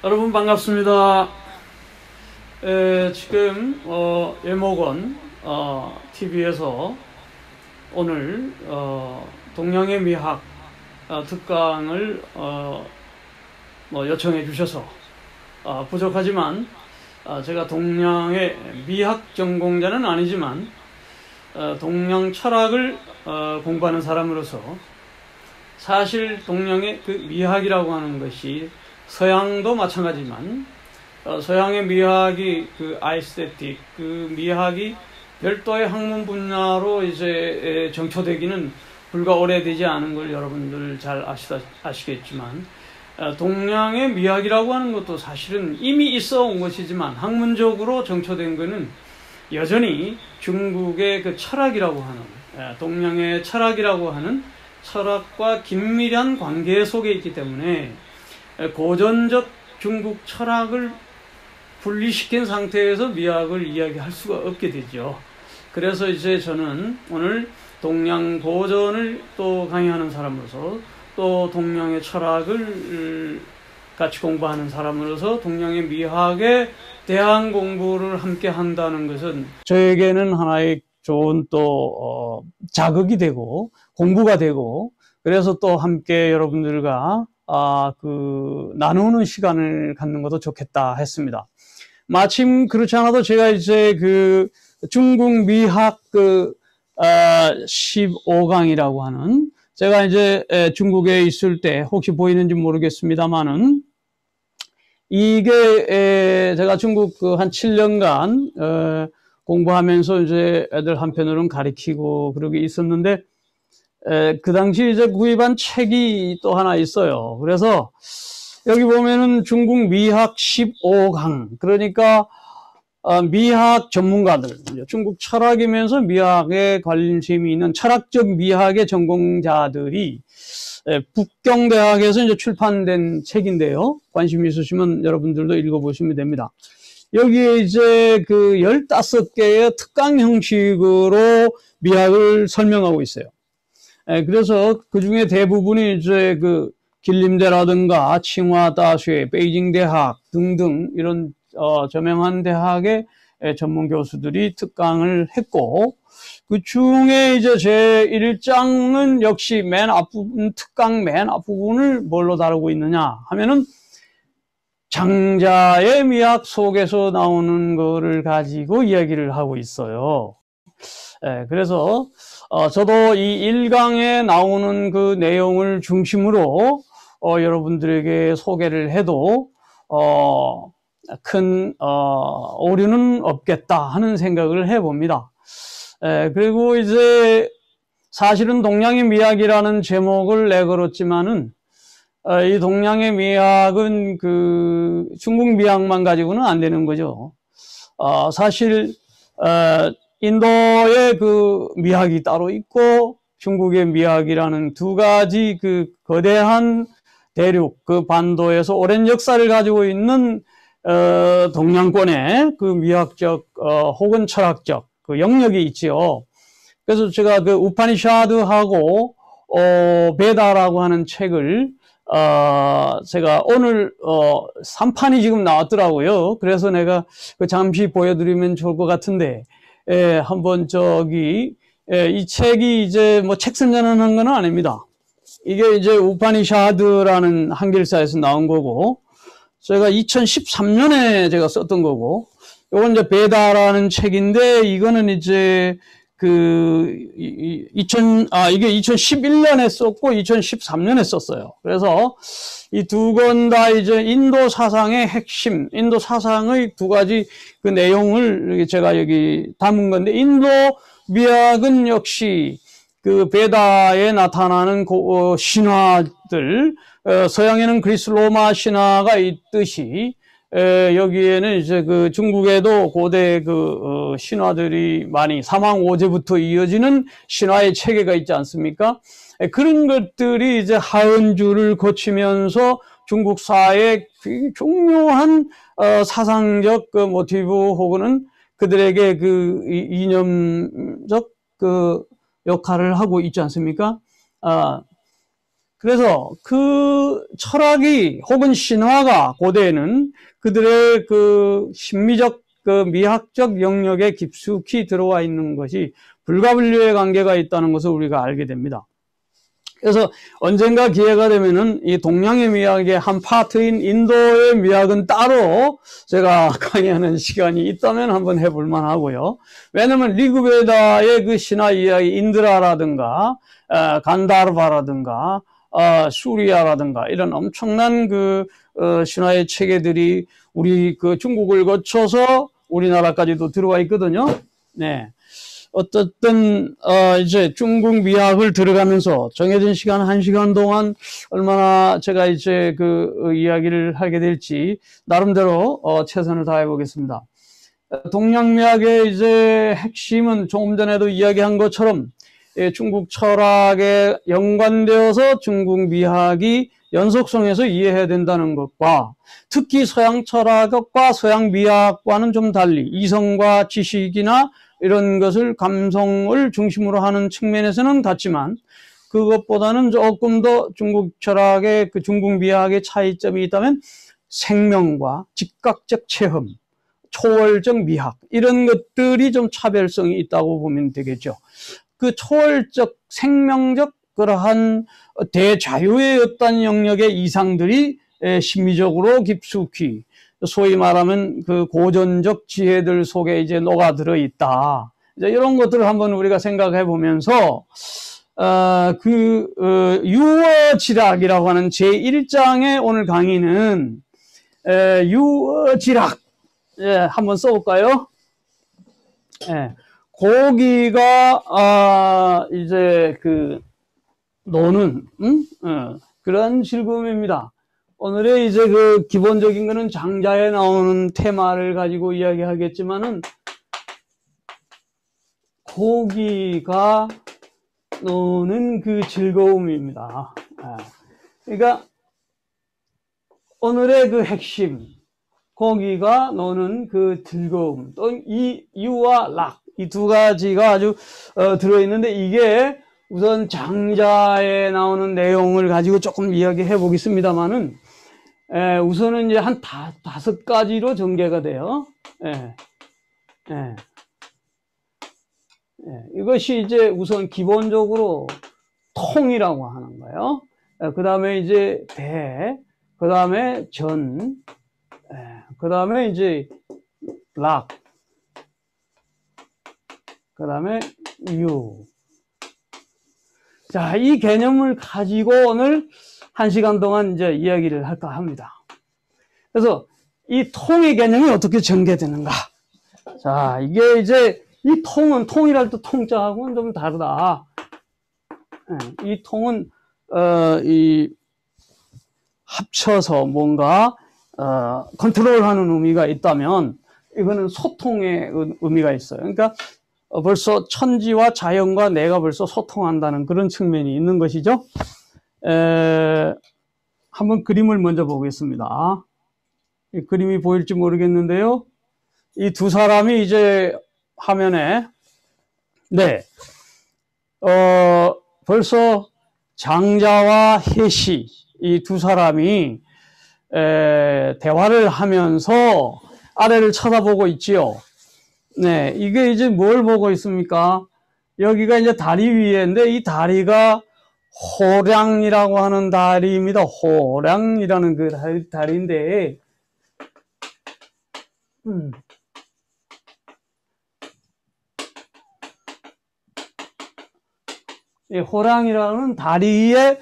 여러분 반갑습니다. 지금 예목원 TV에서 오늘 동양의 미학 특강을 요청해 주셔서 부족하지만 제가 동양의 미학 전공자는 아니지만 동양 철학을 공부하는 사람으로서 사실 동양의 그 미학이라고 하는 것이 서양도 마찬가지지만 서양의 미학이 그 아이스테틱 그 미학이 별도의 학문 분야로 이제 정초되기는 불과 오래되지 않은 걸 여러분들 잘 아시겠지만 동양의 미학이라고 하는 것도 사실은 이미 있어 온 것이지만 학문적으로 정초된 것은 여전히 중국의 그 철학이라고 하는 동양의 철학이라고 하는 철학과 긴밀한 관계 속에 있기 때문에 고전적 중국 철학을 분리시킨 상태에서 미학을 이야기할 수가 없게 되죠. 그래서 이제 저는 오늘 동양 고전을 또 강의하는 사람으로서 또 동양의 철학을 같이 공부하는 사람으로서 동양의 미학에 대한 공부를 함께 한다는 것은 저에게는 하나의 좋은 또 자극이 되고 공부가 되고 그래서 또 함께 여러분들과 나누는 시간을 갖는 것도 좋겠다 했습니다. 마침 그렇지 않아도 제가 이제 그 중국 미학 15강이라고 하는 제가 이제 중국에 있을 때 혹시 보이는지 모르겠습니다만은 이게 제가 중국 한 7년간 공부하면서 이제 애들 한편으로는 가르치고 그러게 있었는데 그 당시 이제 구입한 책이 또 하나 있어요. 그래서 여기 보면은 중국 미학 15강 그러니까 미학 전문가들 중국 철학이면서 미학에 관심이 있는 철학적 미학의 전공자들이 북경대학에서 이제 출판된 책인데요. 관심 있으시면 여러분들도 읽어보시면 됩니다. 여기에 이제 그 15개의 특강 형식으로 미학을 설명하고 있어요. 그래서 그 중에 대부분이 이제 그 길림대라든가 칭화 다쉐, 베이징 대학 등등 이런 저명한 대학의 전문 교수들이 특강을 했고 그 중에 이제 제 1장은 역시 맨 앞부분 특강 맨 앞부분을 뭘로 다루고 있느냐 하면은 장자의 미학 속에서 나오는 거를 가지고 이야기를 하고 있어요. 그래서 저도 이 1강에 나오는 그 내용을 중심으로 여러분들에게 소개를 해도 큰 오류는 없겠다 하는 생각을 해봅니다. 그리고 이제 사실은 동양의 미학이라는 제목을 내걸었지만은 이 동양의 미학은 그 중국 미학만 가지고는 안 되는 거죠. 사실 인도의 그 미학이 따로 있고 중국의 미학이라는 두 가지 그 거대한 대륙 그 반도에서 오랜 역사를 가지고 있는 동양권의 그 미학적 혹은 철학적 그 영역이 있지요. 그래서 제가 그 우파니샤드하고 베다라고 하는 책을 제가 오늘 3판이 지금 나왔더라고요. 그래서 내가 잠시 보여드리면 좋을 것 같은데 한번 이 책이 이제 뭐 책 선전하는 건 아닙니다. 이게 이제 우파니샤드라는 한글사에서 나온 거고, 제가 2013년에 제가 썼던 거고, 요건 이제 베다라는 책인데, 이거는 이제 이게 2011년에 썼고, 2013년에 썼어요. 그래서 이 두 권 다 이제 인도 사상의 핵심, 인도 사상의 두 가지 그 내용을 제가 여기 담은 건데, 인도 미학은 역시 그 베다에 나타나는 신화들, 서양에는 그리스 로마 신화가 있듯이, 여기에는 이제 그 중국에도 고대 신화들이 많이 사망오제부터 이어지는 신화의 체계가 있지 않습니까? 그런 것들이 이제 하은주를 거치면서 중국사의 중요한 사상적 모티브 혹은 그들에게 이념적 역할을 하고 있지 않습니까? 그래서 그 철학이 혹은 신화가 고대에는 그들의 그 심미적 그 미학적 영역에 깊숙이 들어와 있는 것이 불가분류의 관계가 있다는 것을 우리가 알게 됩니다. 그래서 언젠가 기회가 되면은 이 동양의 미학의 한 파트인 인도의 미학은 따로 제가 강의하는 시간이 있다면 한번 해볼 만하고요. 왜냐면 리그베다의 그 신화 이야기 인드라라든가 간다르바라든가 수리아라든가 이런 엄청난 그 신화의 체계들이 우리 그 중국을 거쳐서 우리나라까지도 들어와 있거든요. 네. 어떻든 이제 중국 미학을 들어가면서 정해진 시간 1시간 동안 얼마나 제가 이제 그 이야기를 하게 될지 나름대로 최선을 다해 보겠습니다. 동양 미학의 이제 핵심은 조금 전에도 이야기한 것처럼 중국 철학에 연관되어서 중국 미학이 연속성에서 이해해야 된다는 것과 특히 서양 철학과 서양 미학과는 좀 달리 이성과 지식이나 이런 것을 감성을 중심으로 하는 측면에서는 같지만 그것보다는 조금 더 중국 철학의 그 중국 미학의 차이점이 있다면 생명과 즉각적 체험, 초월적 미학 이런 것들이 좀 차별성이 있다고 보면 되겠죠. 그 초월적 생명적 그러한 대자유의 어떤 영역의 이상들이 심미적으로 깊숙이 소위 말하면 그 고전적 지혜들 속에 이제 녹아들어 있다. 이제 이런 것들을 한번 우리가 생각해 보면서, 유어지락이라고 하는 제1장의 오늘 강의는, 유어지락, 한번 써볼까요? 고기가, 이제 노는, 그런 질문입니다. 오늘의 이제 그 기본적인 거는 장자에 나오는 테마를 가지고 이야기하겠지만은 고기가 노는 그 즐거움입니다. 그러니까 오늘의 그 핵심 고기가 노는 그 즐거움 또 이 유와 락 이 두 가지가 아주 들어있는데 이게 우선 장자에 나오는 내용을 가지고 조금 이야기해 보겠습니다만은 우선은 이제 한 5가지로 전개가 돼요. 이것이 이제 우선 기본적으로 통이라고 하는 거예요. 그 다음에 이제 그 다음에 그 다음에 이제 락, 그 다음에 유. 자, 이 개념을 가지고 오늘 1시간 동안 이제 이야기를 할까 합니다. 그래서 이 통의 개념이 어떻게 전개되는가? 자, 이게 이제 이 통이랄 때 통자하고는 좀 다르다. 이 통은 이 합쳐서 뭔가 컨트롤하는 의미가 있다면 이거는 소통의 의미가 있어요. 그러니까 벌써 천지와 자연과 내가 벌써 소통한다는 그런 측면이 있는 것이죠. 한번 그림을 먼저 보겠습니다. 이 그림이 보일지 모르겠는데요. 이 두 사람이 이제 화면에, 벌써 장자와 해시, 이 두 사람이, 대화를 하면서 아래를 쳐다보고 있지요. 네, 이게 이제 뭘 보고 있습니까? 여기가 이제 다리 위에인데 이 다리가 호량이라고 하는 다리입니다. 호량이라는 그 다리인데, 이 호랑이라는 다리에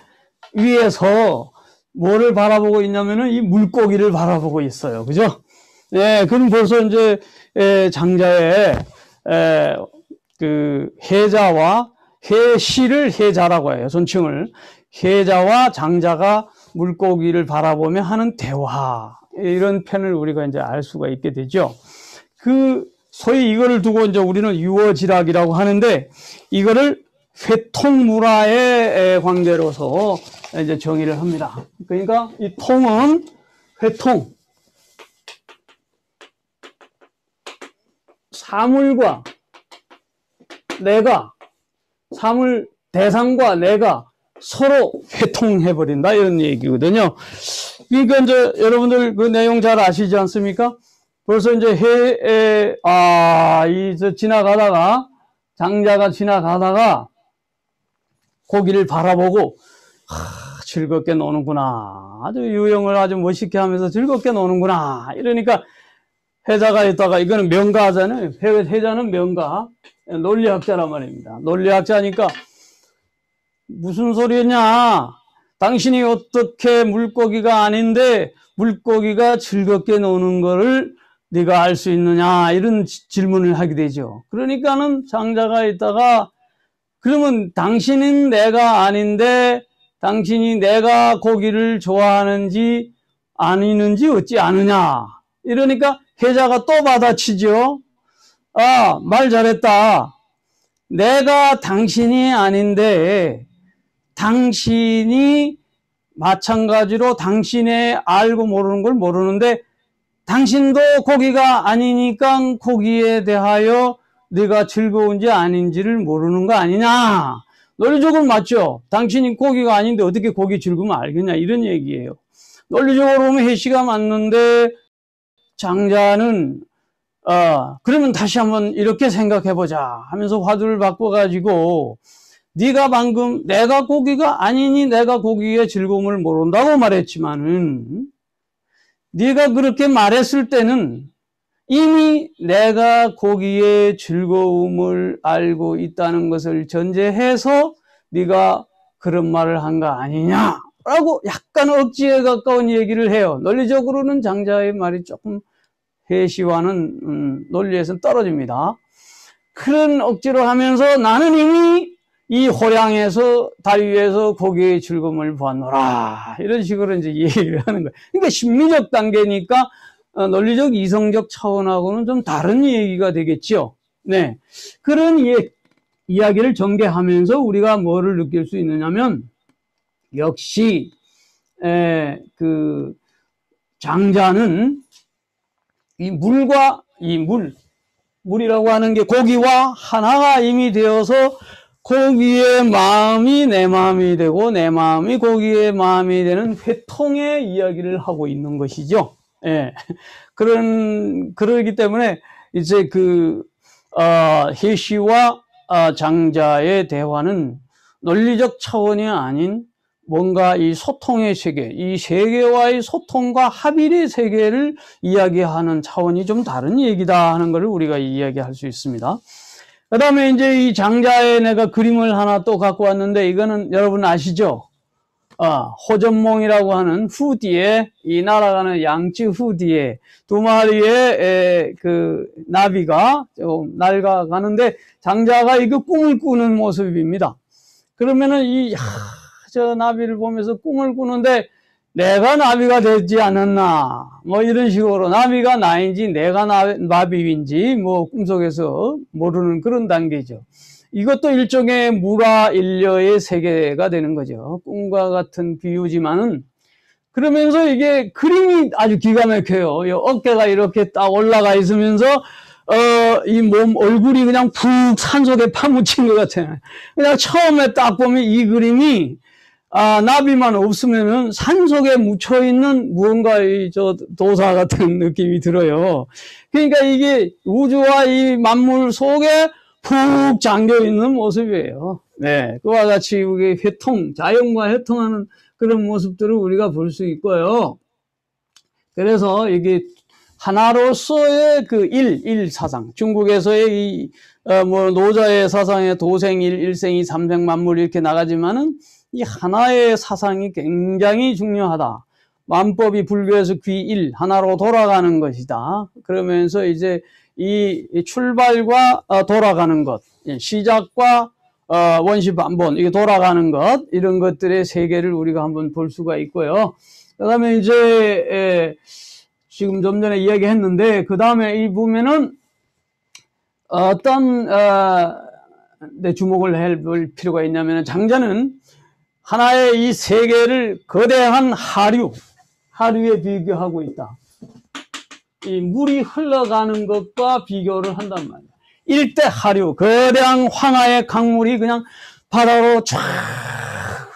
위에서 뭐를 바라보고 있냐면은 이 물고기를 바라보고 있어요. 그죠? 예, 그럼 벌써 이제, 장자의, 그, 해자와 해시를 해자라고 해요. 존칭을. 해자와 장자가 물고기를 바라보며 하는 대화. 이런 편을 우리가 이제 알 수가 있게 되죠. 소위 이거를 두고 이제 우리는 유어지락이라고 하는데, 이거를 회통무라의 관계로서 이제 정의를 합니다. 그러니까 이 통은 회통, 사물과 내가, 사물 대상과 내가 서로 회통해버린다 이런 얘기거든요. 그러니까 이제 여러분들 그 내용 잘 아시지 않습니까? 벌써 이제 지나가다가 장자가 지나가다가 고기를 바라보고 즐겁게 노는구나. 아주 유형을 아주 멋있게 하면서 즐겁게 노는구나. 이러니까 해자가 있다가 이거는 명가하잖아요. 해자는 명가. 논리학자란 말입니다. 논리학자니까 무슨 소리냐. 당신이 어떻게 물고기가 아닌데 물고기가 즐겁게 노는 거를 네가 알 수 있느냐. 이런 질문을 하게 되죠. 그러니까는 장자가 있다가 그러면 당신은 내가 아닌데 당신이 내가 고기를 좋아하는지 아니는지 어찌 아느냐. 이러니까 해자가 또 받아치죠. 아, 말 잘했다. 내가 당신이 아닌데 당신이 마찬가지로 당신의 알고 모르는 걸 모르는데 당신도 고기가 아니니까 고기에 대하여 네가 즐거운지 아닌지를 모르는 거 아니냐. 논리적으로 맞죠. 당신이 고기가 아닌데 어떻게 고기 즐거우면 알겠냐 이런 얘기예요. 논리적으로 보면 해시가 맞는데 장자는 그러면 다시 한번 이렇게 생각해보자 하면서 화두를 바꿔가지고 네가 방금 내가 고기가 아니니 내가 고기의 즐거움을 모른다고 말했지만은 네가 그렇게 말했을 때는 이미 내가 고기의 즐거움을 알고 있다는 것을 전제해서 네가 그런 말을 한 거 아니냐라고 약간 억지에 가까운 얘기를 해요. 논리적으로는 장자의 말이 조금 해시와는 논리에서는 떨어집니다. 그런 억지로 하면서 나는 이미 이 호량에서 다리 위에서 고기의 즐거움을 보았노라 이런 식으로 이제 얘기를 하는 거예요. 그러니까 심리적 단계니까 논리적 이성적 차원하고는 좀 다른 얘기가 되겠죠. 네, 그런 이야기를 전개하면서 우리가 뭐를 느낄 수 있느냐면 역시 그 장자는 이 물과 물이라고 하는 게 고기와 하나가 이미 되어서 고기의 마음이 내 마음이 되고 내 마음이 고기의 마음이 되는 회통의 이야기를 하고 있는 것이죠. 예. 그러기 때문에 이제 해시와 장자의 대화는 논리적 차원이 아닌 뭔가 이 소통의 세계, 이 세계와의 소통과 합일의 세계를 이야기하는 차원이 좀 다른 얘기다 하는 걸 우리가 이야기할 수 있습니다. 그 다음에 이제 이 장자의 내가 그림을 하나 또 갖고 왔는데 이거는 여러분 아시죠? 호전몽이라고 하는 후디에 이 날아가는 양치 후디에 두 마리의 그 나비가 좀 날아가는데 장자가 이거 꿈을 꾸는 모습입니다. 그러면은 저 나비를 보면서 꿈을 꾸는데 내가 나비가 되지 않았나 뭐 이런 식으로 나비가 나인지 내가 나비인지 뭐 꿈속에서 모르는 그런 단계죠. 이것도 일종의 무라일려의 세계가 되는 거죠. 꿈과 같은 비유지만은 그러면서 이게 그림이 아주 기가 막혀요. 이 어깨가 이렇게 딱 올라가 있으면서 이 몸 얼굴이 그냥 푹 산속에 파묻힌 것 같아요. 그냥 처음에 딱 보면 이 그림이 나비만 없으면은 산속에 묻혀있는 무언가의 도사 같은 느낌이 들어요. 그러니까 이게 우주와 이 만물 속에 푹 잠겨있는 모습이에요. 네. 그와 같이 우리 자연과 회통하는 그런 모습들을 우리가 볼 수 있고요. 그래서 이게 하나로서의 그 일사상. 중국에서의 노자의 사상에 도생일, 일생이, 삼생만물 이렇게 나가지만은 이 하나의 사상이 굉장히 중요하다. 만법이 불교에서 귀일, 하나로 돌아가는 것이다. 그러면서 이제 이 출발과 돌아가는 것, 시작과 원시반본, 이게 돌아가는 것, 이런 것들의 세계를 우리가 한번 볼 수가 있고요. 그 다음에 이제 지금 좀 전에 이야기했는데 그 다음에 이 보면은 어떤 내 주목을 할 필요가 있냐면 장자는 하나의 이 세계를 거대한 하류에 비교하고 있다. 이 물이 흘러가는 것과 비교를 한단 말이야. 일대 하류, 거대한 황하의 강물이 그냥 바다로 쫙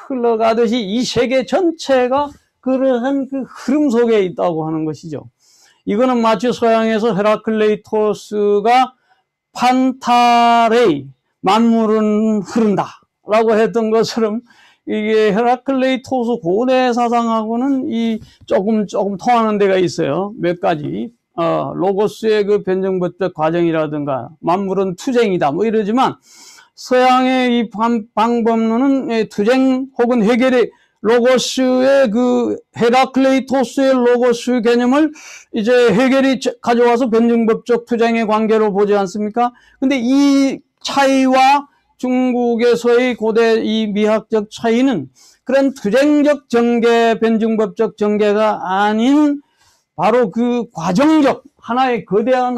흘러가듯이 이 세계 전체가 그러한 그 흐름 속에 있다고 하는 것이죠. 이거는 마치 서양에서 헤라클레이토스가 판타레이, 만물은 흐른다 라고 했던 것처럼 이게 헤라클레이토스 고대 사상하고는 이 조금 통하는 데가 있어요. 몇 가지. 로고스의 그 변증법적 과정이라든가 만물은 투쟁이다 뭐 이러지만 서양의 이 방법론은 투쟁 혹은 해결의 로고스의 그 헤라클레이토스의 로고스 개념을 이제 해결이 가져와서 변증법적 투쟁의 관계로 보지 않습니까? 근데 이 차이와 중국에서의 고대 이 미학적 차이는 그런 투쟁적 전개, 변증법적 전개가 아닌 바로 그 과정적 하나의 거대한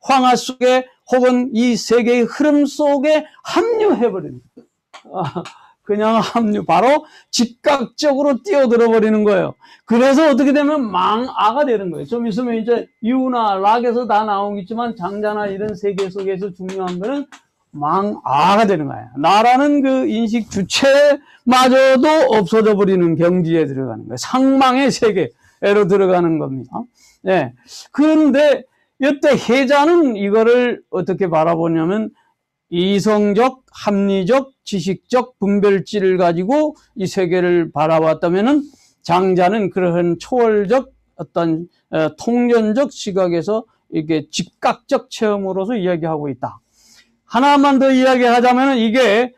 황하 속에 혹은 이 세계의 흐름 속에 합류해버립니다. 그냥 바로 즉각적으로 뛰어들어 버리는 거예요. 그래서 어떻게 되면 망아가 되는 거예요. 좀 있으면 이제 유나 락에서 다 나오겠지만 장자나 이런 세계 속에서 중요한 거는 망아가 되는 거예요. 나라는 그 인식 주체마저도 없어져 버리는 경지에 들어가는 거예요. 상망의 세계로 들어가는 겁니다. 네. 그런데 이때 해자는 이거를 어떻게 바라보냐면 이성적, 합리적, 지식적 분별지를 가지고 이 세계를 바라봤다면은 장자는 그러한 초월적 어떤 통전적 시각에서 이게 즉각적 체험으로서 이야기하고 있다. 하나만 더 이야기하자면은 이게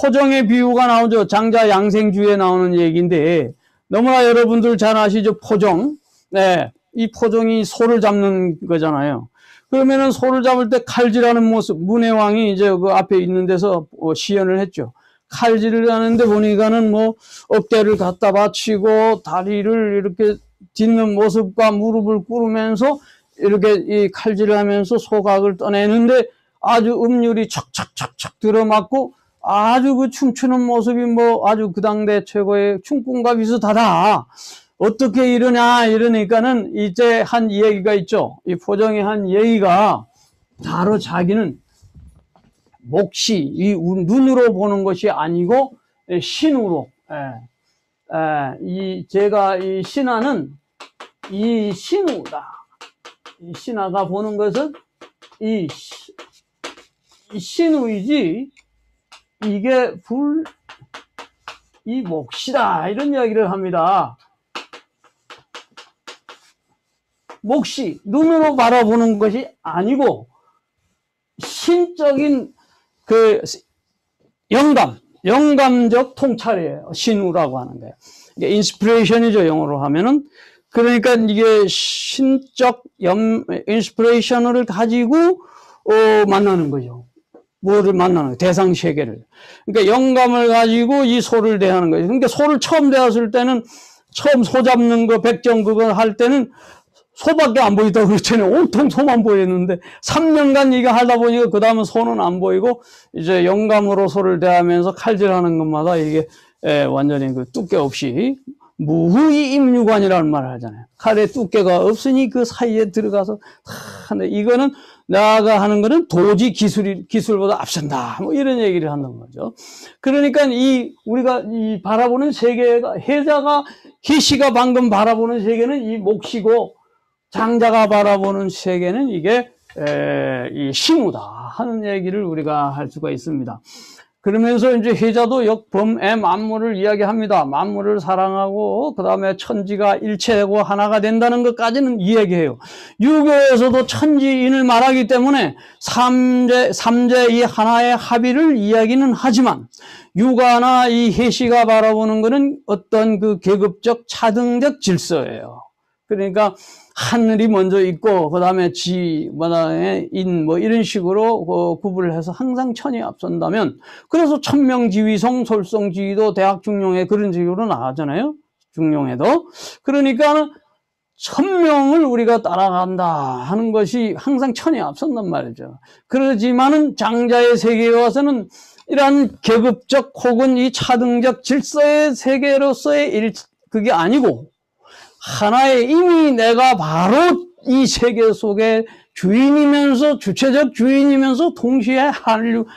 포정의 비유가 나오죠. 장자 양생주에 나오는 얘기인데 너무나 여러분들 잘 아시죠? 포정. 네. 이 포정이 소를 잡는 거잖아요. 그러면은 소를 잡을 때 칼질하는 모습, 문해왕이 이제 그 앞에 있는 데서 시연을 했죠. 칼질을 하는데 보니까는 뭐 어깨를 갖다 받치고 다리를 이렇게 딛는 모습과 무릎을 꿇으면서 이렇게 이 칼질을 하면서 소각을 떠내는데 아주 음률이 척척척척 들어맞고 아주 그 춤추는 모습이 뭐 아주 그 당대 최고의 춤꾼과 비슷하다. 어떻게 이러냐 이러니까는 이제 한 얘기가 있죠. 이 포정의 한 얘기가 바로 자기는 몫이 이 눈으로 보는 것이 아니고 신으로 제가 이 신하는 이 신우다. 이 신하가 보는 것은 이 신우이지 이게 이 몫이다 이런 이야기를 합니다. 몫이 눈으로 바라보는 것이 아니고 신적인 그 영감적 통찰이에요. 신우라고 하는 거예요. 이게 인스피레이션이죠, 영어로 하면은. 그러니까 이게 신적 인스피레이션을 가지고 만나는 거죠. 뭐를 만나는 거예요? 대상 세계를. 그러니까 영감을 가지고 이 소를 대하는 거예요. 그러니까 소를 처음 대했을 때는 처음 소 잡는 거 백정 그거 할 때는 소밖에 안 보이다고 그랬잖아요. 온통 소만 보였는데 3년간 이거 하다 보니까 그 다음은 소는 안 보이고 이제 영감으로 소를 대하면서 칼질하는 것마다 이게 완전히 그 두께 없이 무후이 임유관이라는 말을 하잖아요. 칼에 두께가 없으니 그 사이에 들어가서 근데 이거는 나가 하는 거는 도지 기술보다 앞선다. 뭐 이런 얘기를 한다는 거죠. 그러니까 우리가 바라보는 세계가 해시가 방금 바라보는 세계는 이 몫이고 장자가 바라보는 세계는 이게 이 신우다 하는 얘기를 우리가 할 수가 있습니다. 그러면서 이제 해자도 역범의 만물을 이야기합니다. 만물을 사랑하고 그 다음에 천지가 일체되고 하나가 된다는 것까지는 이야기해요. 유교에서도 천지인을 말하기 때문에 삼재 이 하나의 합의를 이야기는 하지만 유가나 이 해시가 바라보는 것은 어떤 그 계급적 차등적 질서예요. 그러니까 하늘이 먼저 있고 그 다음에 그다음에 인 뭐 이런 식으로 구분을 해서 항상 천이 앞선다면 그래서 천명지위성 솔성지위도 대학 중용에 그런 식으로 나가잖아요. 중용에도. 그러니까 천명을 우리가 따라간다 하는 것이 항상 천이 앞선단 말이죠. 그러지만은 장자의 세계에 와서는 이러한 계급적 혹은 이 차등적 질서의 세계로서의 그게 아니고 하나의 이미 내가 바로 이 세계 속에 주인이면서 주체적 주인이면서 동시에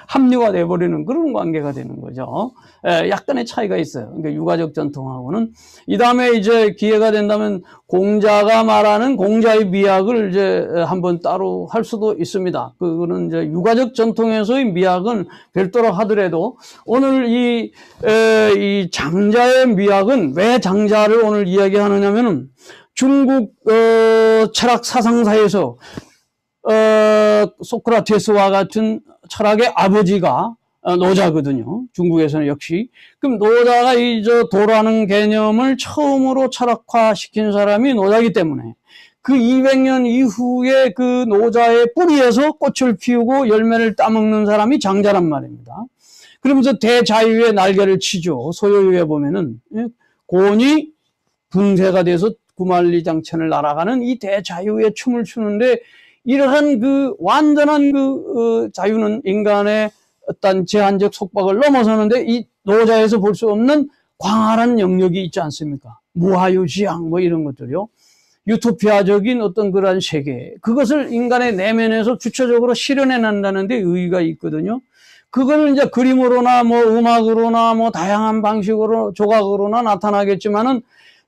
합류가 돼버리는 그런 관계가 되는 거죠. 약간의 차이가 있어요. 그러니까 유가적 전통하고는. 이 다음에 이제 기회가 된다면 공자가 말하는 공자의 미학을 이제 한번 따로 할 수도 있습니다. 그거는 이제 유가적 전통에서의 미학은 별도로 하더라도 오늘 이 장자의 미학은 왜 장자를 오늘 이야기하느냐면은 중국 철학 사상사에서 소크라테스와 같은 철학의 아버지가 노자거든요. 중국에서는 역시. 그럼 노자가 이 도라는 개념을 처음으로 철학화시킨 사람이 노자이기 때문에 그 200년 이후에 그 노자의 뿌리에서 꽃을 피우고 열매를 따먹는 사람이 장자란 말입니다. 그러면서 대자유의 날개를 치죠. 소요유에 보면은 곤이 분쇄가 돼서 구만리장천을 날아가는 이 대자유의 춤을 추는데 이러한 그 완전한 그 자유는 인간의 어떤 제한적 속박을 넘어서는데 이 노자에서 볼 수 없는 광활한 영역이 있지 않습니까? 무하유지양 뭐 이런 것들요. 유토피아적인 어떤 그러한 세계, 그것을 인간의 내면에서 주체적으로 실현해 난다는 데 의의가 있거든요. 그걸 이제 그림으로나 뭐 음악으로나 뭐 다양한 방식으로 조각으로나 나타나겠지만은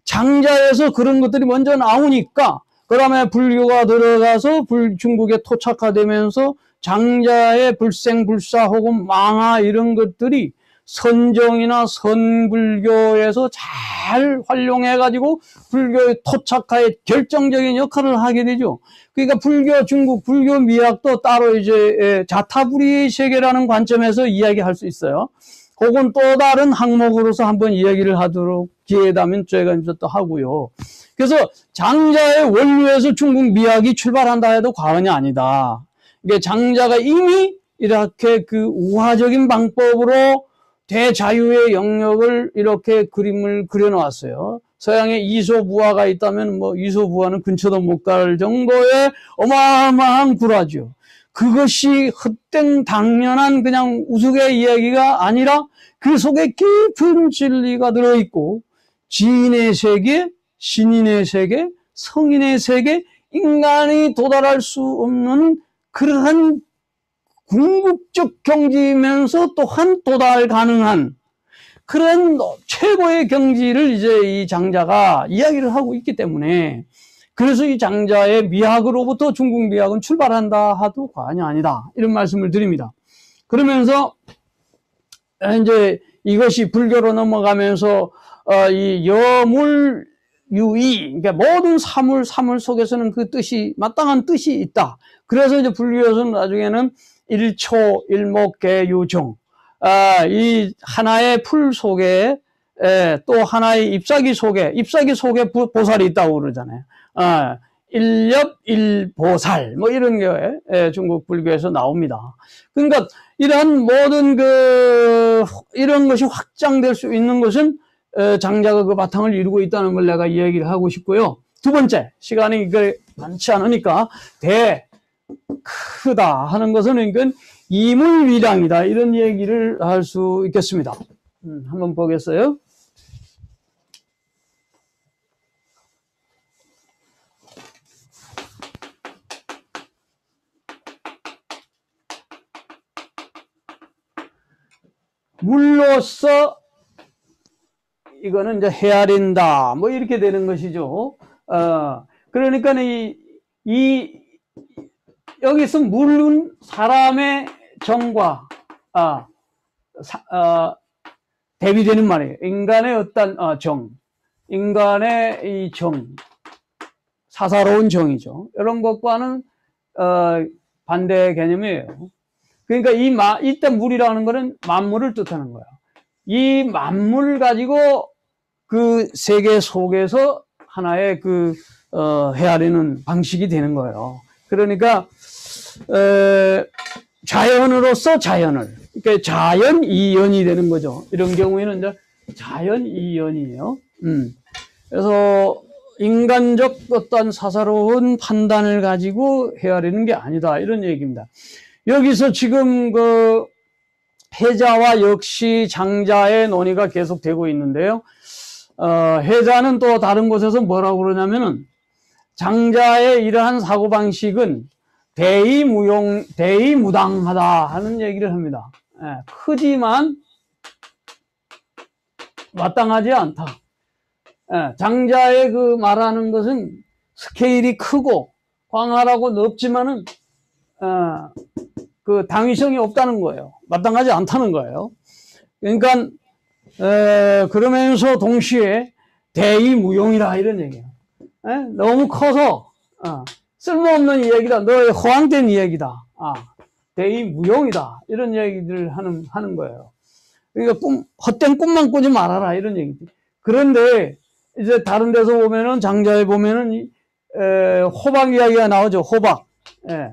장자에서 그런 것들이 먼저 나오니까 그다음에 불교가 들어가서 중국에 토착화되면서 장자의 불생불사 혹은 망화 이런 것들이 선정이나 선불교에서 잘 활용해가지고 불교의 토착화에 결정적인 역할을 하게 되죠. 그러니까 중국 불교 미학도 따로 이제 자타불이의 세계라는 관점에서 이야기할 수 있어요. 그건 또 다른 항목으로서 한번 이야기를 하도록 기회되면 제가 이제 또 하고요. 그래서 장자의 원류에서 중국 미학이 출발한다 해도 과언이 아니다. 이게 장자가 이미 이렇게 그 우화적인 방법으로 대자유의 영역을 이렇게 그림을 그려놓았어요. 서양에 이소부화가 있다면 뭐 이소부화는 근처도 못 갈 정도의 어마어마한 구라죠. 그것이 헛된 당연한 그냥 우스개 이야기가 아니라 그 속에 깊은 진리가 들어있고 지인의 세계, 신인의 세계, 성인의 세계, 인간이 도달할 수 없는 그러한 궁극적 경지이면서 또한 도달 가능한 그런 최고의 경지를 이제 이 장자가 이야기를 하고 있기 때문에 그래서 이 장자의 미학으로부터 중국 미학은 출발한다 하도 과언이 아니다. 이런 말씀을 드립니다. 그러면서 이제 이것이 불교로 넘어가면서 이 여물유의, 그러니까 모든 사물 속에서는 그 뜻이 마땅한 뜻이 있다. 그래서 이제 불교에서는 나중에는 일초, 일목, 유종, 이 하나의 풀 속에 또 하나의 잎사귀 속에 보살이 있다고 그러잖아요. 일엽, 일보살, 뭐 이런 게 중국 불교에서 나옵니다. 그러니까 이러한 모든 이런 것이 확장될 수 있는 것은 장자가 그 바탕을 이루고 있다는 걸 내가 이야기를 하고 싶고요. 두 번째, 시간이 이게 많지 않으니까 크다 하는 것은 이건 이물위량이다 이런 얘기를 할 수 있겠습니다. 한번 보겠어요. 물로서 이거는 이제 헤아린다 뭐 이렇게 되는 것이죠. 그러니까 여기서 물은 사람의 정과 대비되는 말이에요. 인간의 어떤 정, 인간의 이 정, 사사로운 정이죠. 이런 것과는 반대 개념이에요. 그러니까 이때 물이라는 거는 만물을 뜻하는 거예요. 이 만물을 가지고 그 세계 속에서 하나의 헤아리는 방식이 되는 거예요. 그러니까 자연으로서 자연을, 그러니까 자연 이연이 되는 거죠. 이런 경우에는 이제 자연 이연이에요. 그래서 인간적 어떤 사사로운 판단을 가지고 헤아리는 게 아니다 이런 얘기입니다. 여기서 지금 해자와 역시 장자의 논의가 계속되고 있는데요. 해자는 또 다른 곳에서 뭐라고 그러냐면은 장자의 이러한 사고방식은 대의무당하다 하는 얘기를 합니다. 예, 크지만 마땅하지 않다. 예, 장자의 그 말하는 것은 스케일이 크고 광활하고 넓지만은 그 당위성이 없다는 거예요. 마땅하지 않다는 거예요. 그러니까 그러면서 동시에 대의무용이라 이런 얘기예요. 예? 너무 커서 쓸모없는 이야기다. 너의 허황된 이야기다. 대의무용이다. 이런 얘기들을 하는 거예요. 그러니까 헛된 꿈만 꾸지 말아라. 이런 얘기지. 그런데 이제 다른 데서 보면은 장자에 보면은 호박 이야기가 나오죠. 호박. 예.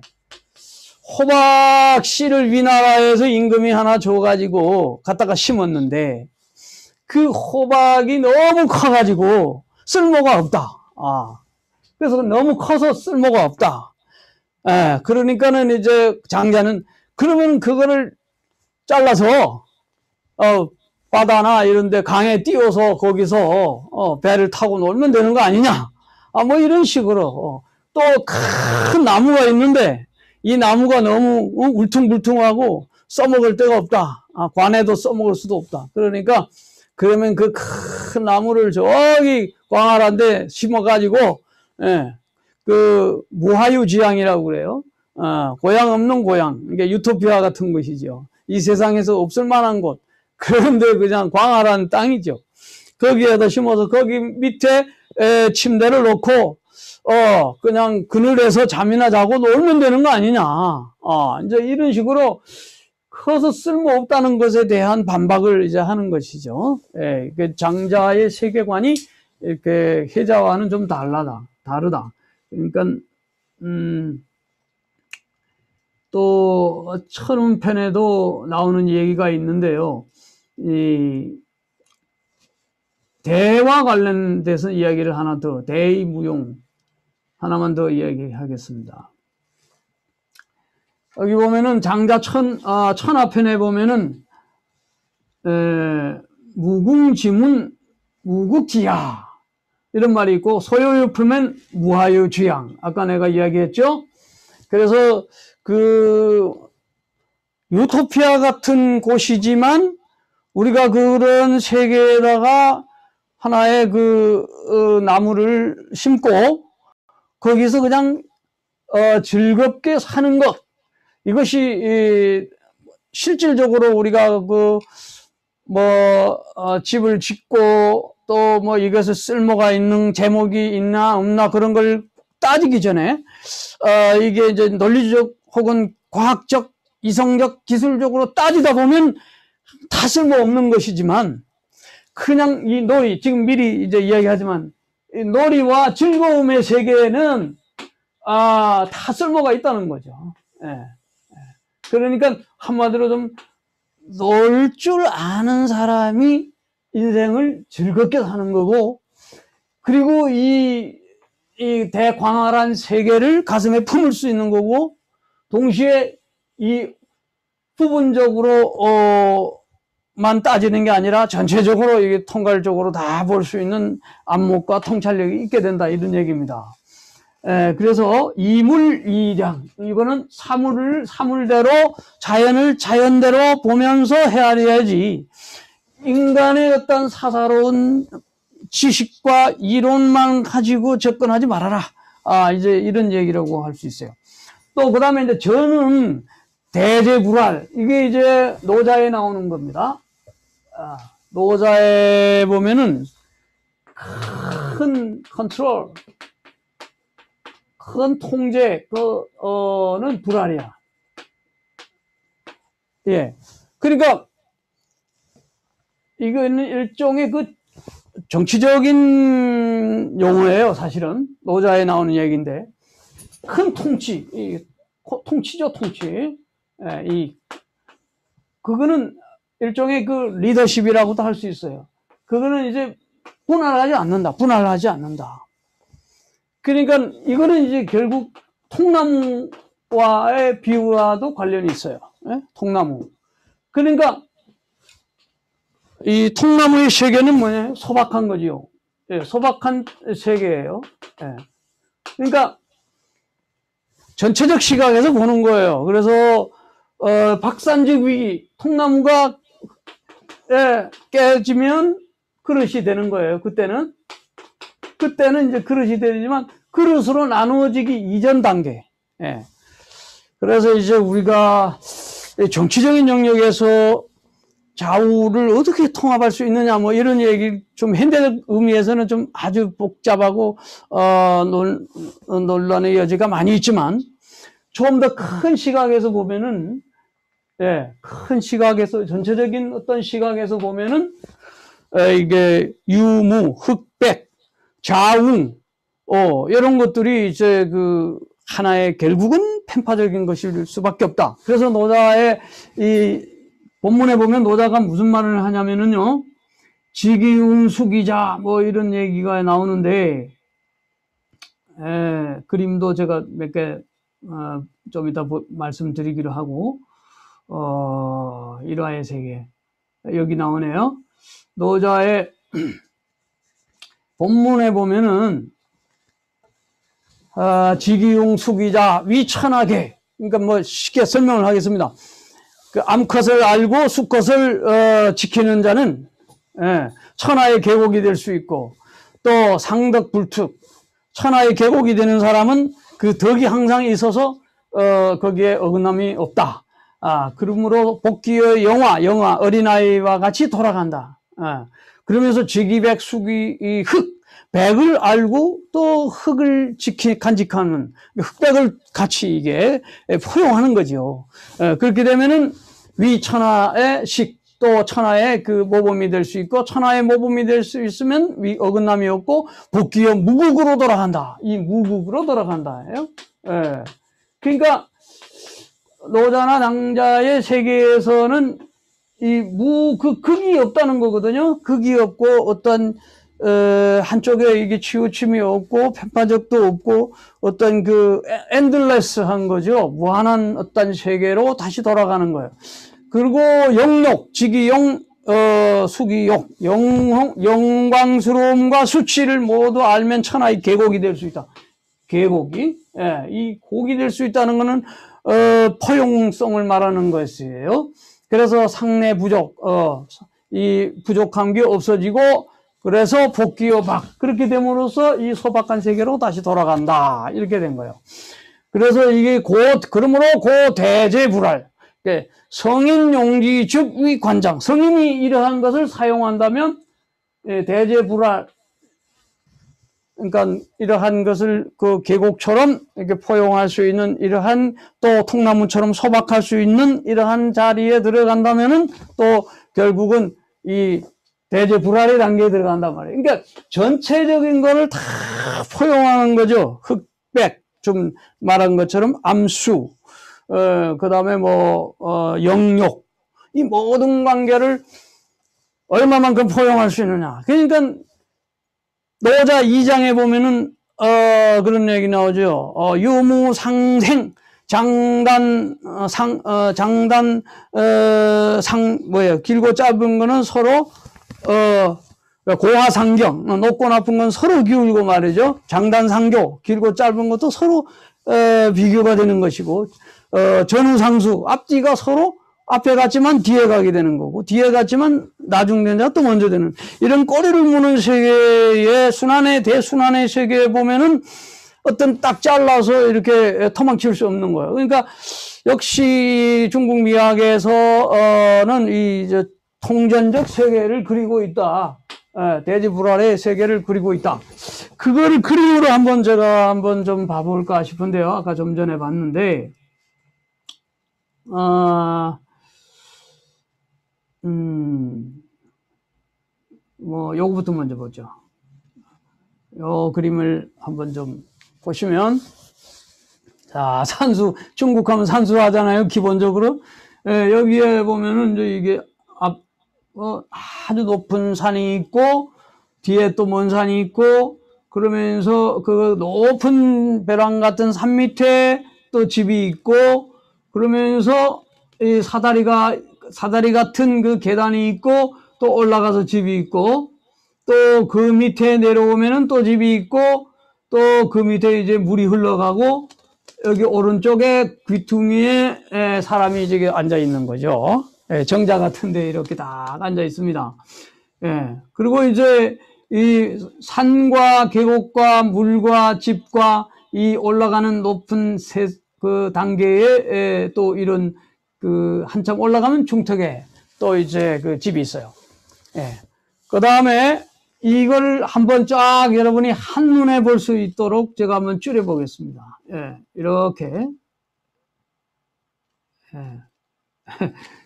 호박 씨를 위나라에서 임금이 하나 줘가지고 갖다가 심었는데 그 호박이 너무 커가지고 쓸모가 없다. 그래서 너무 커서 쓸모가 없다. 예, 그러니까는 이제 장자는 그러면 그거를 잘라서 바다나 이런 데 강에 띄워서 거기서 배를 타고 놀면 되는 거 아니냐. 뭐 이런 식으로 또 큰 나무가 있는데 이 나무가 너무 울퉁불퉁하고 써먹을 데가 없다. 관에도 써먹을 수도 없다. 그러니까 그러면 그 큰 나무를 저기 광활한데 심어가지고 그 무하유지향이라고 그래요. 고향 없는 고향. 이게 유토피아 같은 것이죠. 이 세상에서 없을 만한 곳. 그런데 그냥 광활한 땅이죠. 거기에다 심어서 거기 밑에 침대를 놓고 그냥 그늘에서 잠이나 자고 놀면 되는 거 아니냐. 이제 이런 식으로 커서 쓸모없다는 것에 대한 반박을 이제 하는 것이죠. 예, 그 장자의 세계관이 이렇게 혜자와는 좀 다르다. 그러니까 또 천운편에도 나오는 얘기가 있는데요. 이 대와 관련돼서 이야기를 하나 더, 대의무용 하나만 더 이야기하겠습니다. 여기 보면은 장자 천하편에 보면은 무궁지문 무국지야 이런 말이 있고 소요유품엔 무하유주양 아까 내가 이야기했죠. 그래서 그 유토피아 같은 곳이지만 우리가 그런 세계에다가 하나의 나무를 심고 거기서 그냥 즐겁게 사는 것 이것이 실질적으로 우리가 집을 짓고 또 뭐 이것을 쓸모가 있는 제목이 있나 없나 그런 걸 따지기 전에 이게 이제 논리적 혹은 과학적 이성적 기술적으로 따지다 보면 다 쓸모없는 것이지만 그냥 이 놀이 지금 미리 이제 이야기하지만 이 놀이와 즐거움의 세계에는 다 쓸모가 있다는 거죠. 예. 그러니까 한마디로 좀 놀 줄 아는 사람이 인생을 즐겁게 사는 거고 그리고 이 대광활한 세계를 가슴에 품을 수 있는 거고 동시에 이 부분적으로 만 따지는 게 아니라 전체적으로 이게 통괄적으로 다 볼 수 있는 안목과 통찰력이 있게 된다 이런 얘기입니다. 그래서 이물이량 이거는 사물대로 자연을 자연대로 보면서 헤아려야지 인간의 어떤 사사로운 지식과 이론만 가지고 접근하지 말아라. 이제 이런 얘기라고 할 수 있어요. 또 그 다음에 이제 저는 대제불알 이게 이제 노자에 나오는 겁니다. 노자에 보면은 큰 컨트롤 큰 통제, 는 불알이야. 예. 그러니까, 이거는 일종의 정치적인 용어예요, 사실은. 노자에 나오는 얘기인데. 큰 통치, 통치죠, 통치. 예, 그거는 일종의 리더십이라고도 할 수 있어요. 그거는 이제 분할하지 않는다. 그러니까 이거는 이제 결국 통나무와의 비유와도 관련이 있어요. 예? 통나무. 그러니까 이 통나무의 세계는 뭐냐면 소박한 거지요. 예, 소박한 세계예요. 예. 그러니까 전체적 시각에서 보는 거예요. 그래서 박산직 위기, 통나무가 깨지면 그릇이 되는 거예요. 그때는 이제 그릇이 되지만 그릇으로 나누어지기 이전 단계. 예. 그래서 이제 우리가 정치적인 영역에서 좌우를 어떻게 통합할 수 있느냐, 뭐 이런 얘기, 좀 현대적 의미에서는 좀 아주 복잡하고 논란의 여지가 많이 있지만, 좀 더 큰 시각에서 보면은, 큰 시각에서, 전체적인 어떤 시각에서 보면은 이게 유무, 흑백, 좌웅, 이런 것들이 이제 그 하나의 결국은 편파적인 것일 수밖에 없다. 그래서 노자의 이 본문에 보면 노자가 무슨 말을 하냐면은요, 직이웅 수기자 뭐 이런 얘기가 나오는데, 그림도 제가 몇 개 좀 이따 말씀드리기로 하고, 일화의 세계 여기 나오네요. 노자의 본문에 보면은 직이웅 수기자 위천하게, 그러니까 뭐 쉽게 설명을 하겠습니다. 그 암컷을 알고 수컷을 지키는 자는 천하의 계곡이 될 수 있고, 또 상덕불특, 천하의 계곡이 되는 사람은 그 덕이 항상 있어서 거기에 어긋남이 없다. 그러므로 복귀의 영화 어린아이와 같이 돌아간다. 그러면서 직이백 수기 흑, 백을 알고 또 흑을 간직하는 흑백을 같이 이게 포용하는 거죠. 그렇게 되면은 위천하의 식, 또 천하의 그 모범이 될 수 있고, 천하의 모범이 될 수 있으면 위 어긋남이 없고, 복귀의 무국으로 돌아간다. 이 무국으로 돌아간다. 그러니까 노자나 낭자의 세계에서는 이 극이 없다는 거거든요. 극이 없고 어떤 한쪽에 이게 치우침이 없고 편파적도 없고 어떤 그 엔들레스한 거죠. 무한한 어떤 세계로 다시 돌아가는 거예요. 그리고 영욕, 직이용, 수기용, 영광스러움과 수치를 모두 알면 천하의 계곡이 될 수 있다. 계곡이, 이 곡이 될 수 있다는 것은 포용성을 말하는 것이에요. 그래서 상내 부족, 이 부족한 게 없어지고, 그래서 복귀요 박, 그렇게 됨으로써 이 소박한 세계로 다시 돌아간다. 이렇게 된 거예요. 그래서 이게 그러므로 대제불알. 성인 용지 즉 위관장. 성인이 이러한 것을 사용한다면, 대제불알. 그러니까 이러한 것을 그 계곡처럼 이렇게 포용할 수 있는 이러한, 또 통나무처럼 소박할 수 있는 이러한 자리에 들어간다면은 또 결국은 이 대제불알의 단계에 들어간단 말이에요. 그러니까 전체적인 거를 다 포용하는 거죠. 흑백, 좀 말한 것처럼 암수, 그 다음에 영욕, 이 모든 관계를 얼마만큼 포용할 수 있느냐. 그러니까 노자 2장에 보면은 그런 얘기 나오죠. 유무상생, 장단 길고 짧은 거는 서로 고하상경, 높고 높은 건 서로 기울고 말이죠. 장단상교, 길고 짧은 것도 서로 비교가 되는 것이고, 전후상수, 앞뒤가 서로 앞에 갔지만 뒤에 가게 되는 거고, 뒤에 갔지만 나중된 자가 또 먼저 되는, 이런 꼬리를 무는 세계의 대순환의 세계에 보면은 어떤 딱 잘라서 이렇게 토막칠 수 없는 거예요. 그러니까 역시 중국 미학에서는 이 통전적 세계를 그리고 있다. 대지불알의 세계를 그리고 있다. 그거를 그림으로 제가 한번 좀 봐볼까 싶은데요. 아까 좀 전에 봤는데, 요거부터 먼저 보죠. 요 그림을 한번 좀 보시면, 자, 중국 하면 산수 하잖아요, 기본적으로. 여기에 보면은 이제 이게 아주 높은 산이 있고, 뒤에 또 먼 산이 있고, 그러면서 그 높은 벼랑 같은 산 밑에 또 집이 있고, 그러면서 이 사다리 같은 그 계단이 있고, 또 올라가서 집이 있고, 또 그 밑에 내려오면은 또 집이 있고, 또 그 밑에 이제 물이 흘러가고, 여기 오른쪽에 귀퉁이에 사람이 이제 앉아 있는 거죠. 예, 정자 같은데 이렇게 딱 앉아 있습니다. 예, 그리고 이제 이 산과 계곡과 물과 집과 이 올라가는 높은 그 단계에 또 이런 그 한참 올라가면 중턱에 또 이제 그 집이 있어요. 예. 그 다음에 이걸 한번 쫙 여러분이 한눈에 볼 수 있도록 제가 한번 줄여보겠습니다. 예, 이렇게. 예.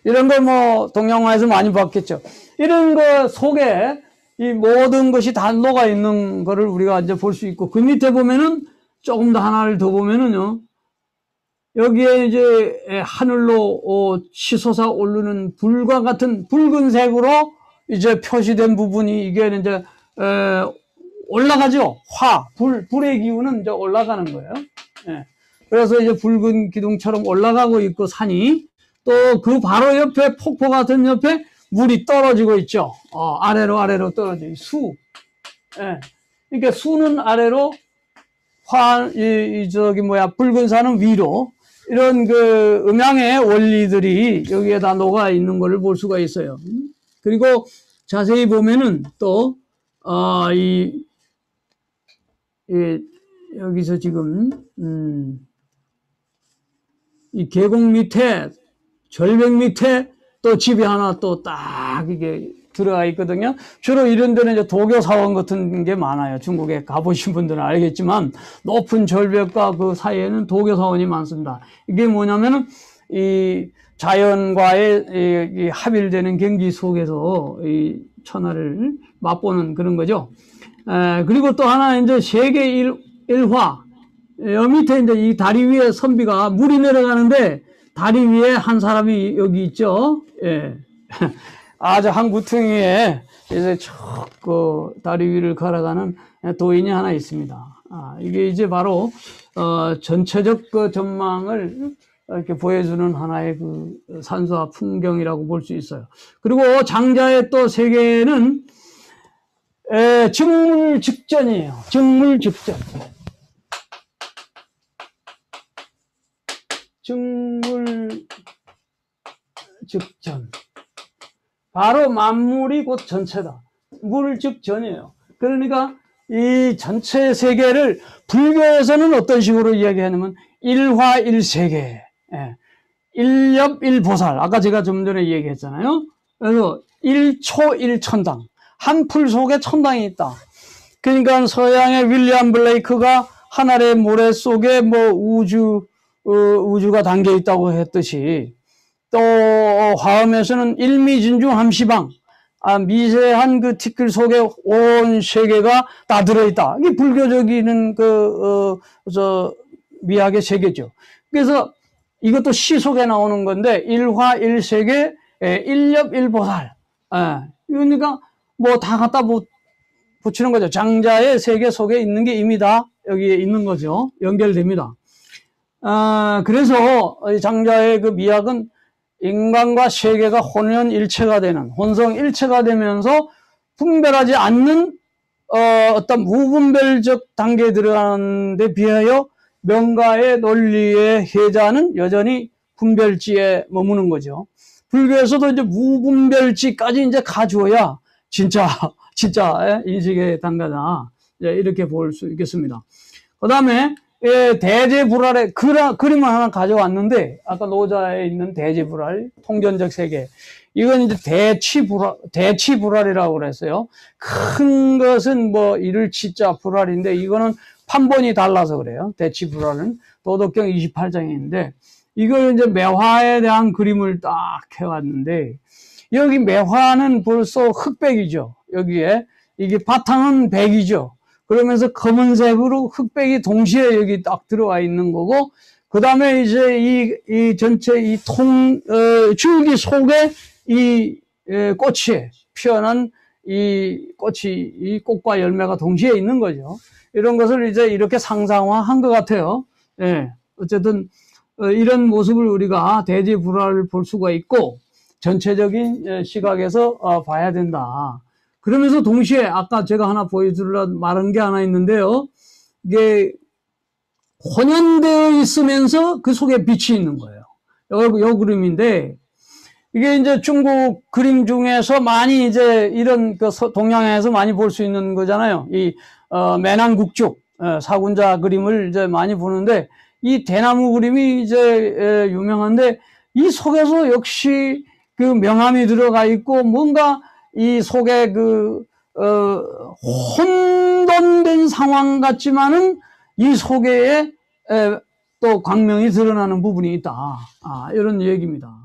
이런 걸 뭐 동양화에서 많이 봤겠죠. 이런 거 속에 이 모든 것이 다 녹아 있는 거를 우리가 이제 볼 수 있고, 그 밑에 보면은 조금 더 하나를 더 보면은요, 여기에 이제 하늘로 치솟아 오르는 불과 같은 붉은색으로 이제 표시된 부분이 이게 이제 올라가죠. 불의 기운은 이제 올라가는 거예요. 예. 그래서 이제 붉은 기둥처럼 올라가고 있고, 산이 또 그 바로 옆에 폭포 같은 옆에 물이 떨어지고 있죠. 아래로 떨어지고 예. 그러니까 수는 아래로 붉은 산은 위로, 이런 그 음양의 원리들이 여기에 다 녹아 있는 것을 볼 수가 있어요. 그리고 자세히 보면은 또, 여기서 지금, 이 계곡 밑에, 절벽 밑에 또 집이 하나 또 딱 이게 들어가 있거든요. 주로 이런 데는 이제 도교 사원 같은 게 많아요. 중국에 가보신 분들은 알겠지만, 높은 절벽과 그 사이에는 도교 사원이 많습니다. 이게 뭐냐면은, 이 자연과의 이 합일되는 경기 속에서 이 천하를 맛보는 그런 거죠. 그리고 또 하나 이제 세계 일화. 여 밑에 이제 이 다리 위에 선비가 물이 내려가는데, 다리 위에 한 사람이 여기 있죠. 예. 아주 한 구퉁이에 이제 그 다리 위를 걸어가는 도인이 하나 있습니다. 이게 이제 바로 전체적 그 전망을 이렇게 보여주는 하나의 그 산수와 풍경이라고 볼 수 있어요. 그리고 장자의 또 세계는 증물즉전이에요. 증물즉전. 증물즉전. 바로 만물이 곧 전체다. 물즉전이에요. 그러니까 이 전체 세계를 불교에서는 어떤 식으로 이야기하냐면 일화일세계, 일엽일보살. 아까 제가 좀 전에 얘기했잖아요. 그래서 일초일천당. 한 풀 속에 천당이 있다. 그러니까 서양의 윌리엄 블레이크가 하늘의 모래 속에 뭐 우주가 담겨 있다고 했듯이, 또 화엄에서는 일미진중함시방, 미세한 그 티끌 속에 온 세계가 다 들어있다. 이게 불교적인 미학의 세계죠. 그래서 이것도 시 속에 나오는 건데, 일화일세계, 일엽일보살. 그러니까 뭐 다 갖다 붙이는 거죠. 장자의 세계 속에 있는 게 이미 다 여기에 있는 거죠. 연결됩니다. 그래서 장자의 그 미학은 인간과 세계가 혼연일체가 되는, 혼성일체가 되면서 분별하지 않는 어떤 무분별적 단계에 들어가는 데 비하여 명가의 논리의 해자는 여전히 분별지에 머무는 거죠. 불교에서도 이제 무분별지까지 이제 가져야 진짜 인식의 단계다. 이렇게 볼 수 있겠습니다. 그 다음에 대제불알의 그림을 하나 가져왔는데, 아까 노자에 있는 대제불알, 통전적 세계. 이건 이제 대치불알이라고 그랬어요. 큰 것은 뭐 이를 치자 불알인데, 이거는 판본이 달라서 그래요. 대치불알은 도덕경 28장에 있는데, 이걸 이제 매화에 대한 그림을 딱 해왔는데, 여기 매화는 벌써 흑백이죠. 여기에. 이게 바탕은 백이죠. 그러면서 검은색으로 흑백이 동시에 여기 딱 들어와 있는 거고, 그 다음에 이제 이 전체 이 줄기 속에 이 꽃이 피어난 이 꽃과 열매가 동시에 있는 거죠. 이런 것을 이제 이렇게 상상화한 것 같아요. 예. 어쨌든, 이런 모습을 우리가 대지불화를 볼 수가 있고, 전체적인 시각에서 봐야 된다. 그러면서 동시에 아까 제가 하나 보여주려 말한 게 하나 있는데요. 이게 혼연되어 있으면서 그 속에 빛이 있는 거예요. 요 그림인데, 이게 이제 중국 그림 중에서 많이 이제 이런 그 동양에서 많이 볼 수 있는 거잖아요. 이, 매난국죽, 사군자 그림을 이제 많이 보는데, 이 대나무 그림이 이제 유명한데, 이 속에서 역시 그 명암이 들어가 있고, 뭔가 이 속에 그, 혼돈된 상황 같지만은 이 속에 또 광명이 드러나는 부분이 있다. 이런 얘기입니다.